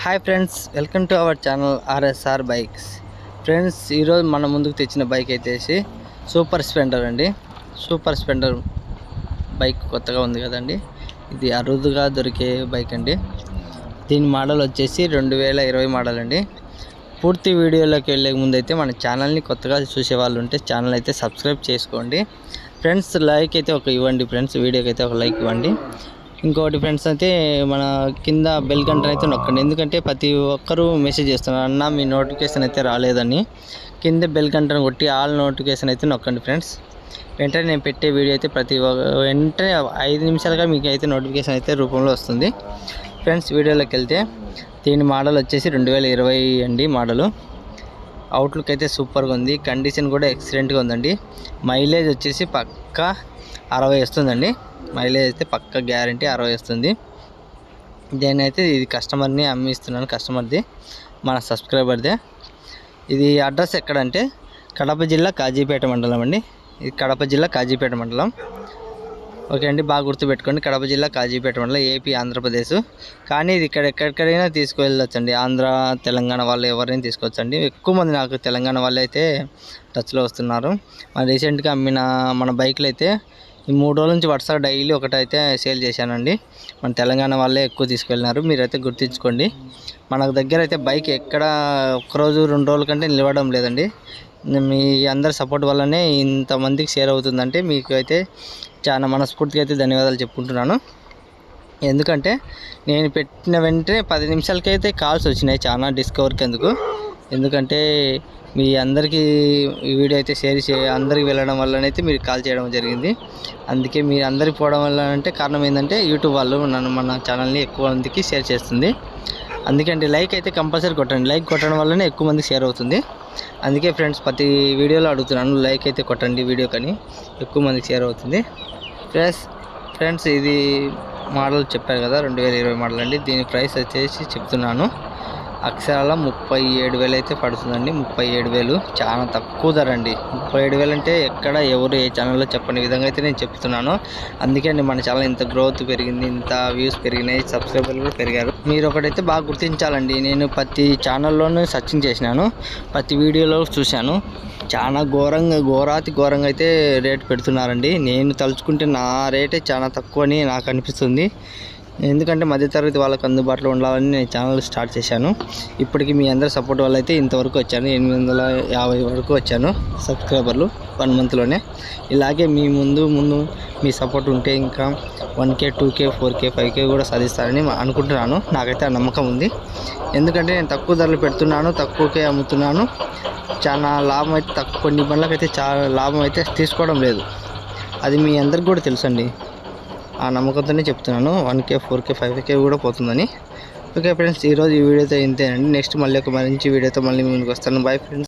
Hi friends, welcome to our channel RSR bikes. Friends, ఈరోజు మన ముందుకు తెచ్చిన బైక్ అయితే సూపర్ స్ప్లెండర్ అండి. సూపర్ స్ప్లెండర్ బైక్ కొత్తగా ఉంది కదండి. ఇది అరుదుగా దొరికే బైక్ అండి. దీని మోడల్ వచ్చేసి 2020 మోడల్ అండి. పూర్తి వీడియోలోకి వెళ్ళే ముందు అయితే మన ఛానల్ని కొత్తగా చూసే వాళ్ళు ఉంటే ఛానల్ అయితే సబ్స్క్రైబ్ చేసుకోండి ఫ్రెండ్స్. లైక్ అయితే ఇవ్వండి ఫ్రెండ్స్, వీడియోకి అయితే ఒక లైక్ ఇవ్వండి. ఇంకోటి ఫ్రెండ్స్ అయితే మన కింద బెల్ గంటను అయితే నొక్కండి, ఎందుకంటే ప్రతి ఒక్కరూ మెసేజ్ చేస్తున్నారు అన్న మీ నోటిఫికేషన్ అయితే రాలేదని. కింద బెల్ గంటను కొట్టి ఆల్ నోటిఫికేషన్ అయితే నొక్కండి ఫ్రెండ్స్. వెంటనే నేను పెట్టే వీడియో అయితే వెంటనే 5 నిమిషాలుగా మీకు అయితే నోటిఫికేషన్ అయితే రూపంలో వస్తుంది ఫ్రెండ్స్. వీడియోలోకి వెళ్తే దీని మోడల్ వచ్చేసి 2020 అండి మోడలు. అవుట్లుక్ అయితే సూపర్గా ఉంది, కండిషన్ కూడా ఎక్సలెంట్గా ఉందండి. మైలేజ్ వచ్చేసి పక్కా 60 వస్తుందండి. మైలేజ్ అయితే పక్కా గ్యారంటీ 60 వస్తుంది. దేనైతే ఇది కస్టమర్ని అమ్మిస్తున్నాను, కస్టమర్ది, మన సబ్స్క్రైబర్దే. ఇది అడ్రస్ ఎక్కడంటే కడప జిల్లా కాజీపేట మండలం అండి. ఇది కడప జిల్లా కాజీపేట మండలం. ఓకే అండి, బాగా గుర్తుపెట్టుకోండి. కడప జిల్లా కాజీపేట మండలం, ఏపీ, ఆంధ్రప్రదేశ్. కానీ ఇది ఎక్కడికైనా తీసుకువెళ్ళొచ్చండి. ఆంధ్ర, తెలంగాణ వాళ్ళు ఎవరైనా తీసుకోవచ్చండి. ఎక్కువ మంది నాకు తెలంగాణ వాళ్ళు అయితే టచ్లో వస్తున్నారు. రీసెంట్గా అమ్మిన మన బైక్లు అయితే ఈ 3 రోజుల నుంచి వరుసగా డైలీ ఒకటైతే సేల్ చేశానండి. మన తెలంగాణ వాళ్ళే ఎక్కువ తీసుకెళ్ళినారు. మీరైతే గుర్తుంచుకోండి. మనకు దగ్గర అయితే బైక్ ఎక్కడ ఒక్కరోజు 2 రోజుల కంటే నిలవడం లేదండి. మీ అందరి సపోర్ట్ వల్లనే ఇంతమందికి షేర్ అవుతుందంటే మీకు అయితే చాలా మనస్ఫూర్తిగా అయితే ధన్యవాదాలు చెప్పుకుంటున్నాను. ఎందుకంటే నేను పెట్టిన వెంటనే 10 నిమిషాలకైతే కాల్స్ వచ్చినాయి చాలా డిస్కవర్కి. ఎందుకంటే మీ అందరికీ ఈ వీడియో అయితే షేర్ అందరికి వెళ్ళడం వల్లనైతే మీరు కాల్ చేయడం జరిగింది. అందుకే మీరు అందరికి పోవడం వల్ల అంటే కారణం ఏంటంటే యూట్యూబ్ వాళ్ళు మన ఛానల్ని ఎక్కువ మందికి షేర్ చేస్తుంది. అందుకంటే లైక్ అయితే కంపల్సరీ కొట్టండి. లైక్ కొట్టడం వల్లనే ఎక్కువ మందికి షేర్ అవుతుంది. అందుకే ఫ్రెండ్స్ ప్రతి వీడియోలో అడుగుతున్నాను, లైక్ అయితే కొట్టండి వీడియో, కానీ ఎక్కువ మందికి షేర్ అవుతుంది. ఫ్రెండ్స్ ఇది మోడల్ చెప్పారు కదా, 2020 మోడల్ అండి. దీని ప్రైస్ వచ్చేసి చెప్తున్నాను, అక్షరాల 37,000 అయితే పడుతుందండి. 37,000 చాలా తక్కువ ధర అండి. 37,000 అంటే ఎక్కడ ఎవరు ఏ ఛానల్లో చెప్పని విధంగా అయితే నేను చెప్తున్నాను. అందుకే అండి మన ఛానల్ ఇంత గ్రోత్ పెరిగింది, ఇంత వ్యూస్ పెరిగినాయి, సబ్స్క్రైబర్లు కూడా పెరిగారు. మీరు ఒకటైతే బాగా గుర్తించాలండి. నేను ప్రతి ఛానల్లోనూ సర్చింగ్ చేసినాను, ప్రతి వీడియోలో చూశాను. చాలా ఘోరాతి ఘోరంగా అయితే రేట్ పెడుతున్నారండి. నేను తలుచుకుంటే నా రేటే చాలా తక్కువ అని నాకు అనిపిస్తుంది. ఎందుకంటే మధ్యతరగతి వాళ్ళకి అందుబాటులో ఉండాలని నేను ఛానల్ స్టార్ట్ చేశాను. ఇప్పటికి మీ అందరి సపోర్ట్ వల్ల అయితే ఇంతవరకు వచ్చాను, 850 వరకు వచ్చాను సబ్స్క్రైబర్లు 1 మంత్లోనే. ఇలాగే మీ ముందు మీ సపోర్ట్ ఉంటే ఇంకా 1K, 2K, 4K, 5K కూడా సాధిస్తారని అనుకుంటున్నాను. నాకైతే ఆ నమ్మకం ఉంది. ఎందుకంటే నేను తక్కువ ధరలు పెడుతున్నాను, తక్కువకే అమ్ముతున్నాను. చాలా లాభం అయితే కొన్ని బండ్లకైతే చాలా లాభం అయితే తీసుకోవడం లేదు. అది మీ అందరికి కూడా తెలుసండి. ఆ నమ్మకంతోనే చెప్తున్నాను. 1K, 4K, 5K కూడా పోతుందని. ఓకే ఫ్రెండ్స్, ఈరోజు ఈ వీడియోతో ఇంతేనండి. నెక్స్ట్ మళ్ళీ ఒక మంచి వీడియోతో మళ్ళీ ముందుకు వస్తాను. Bye friends.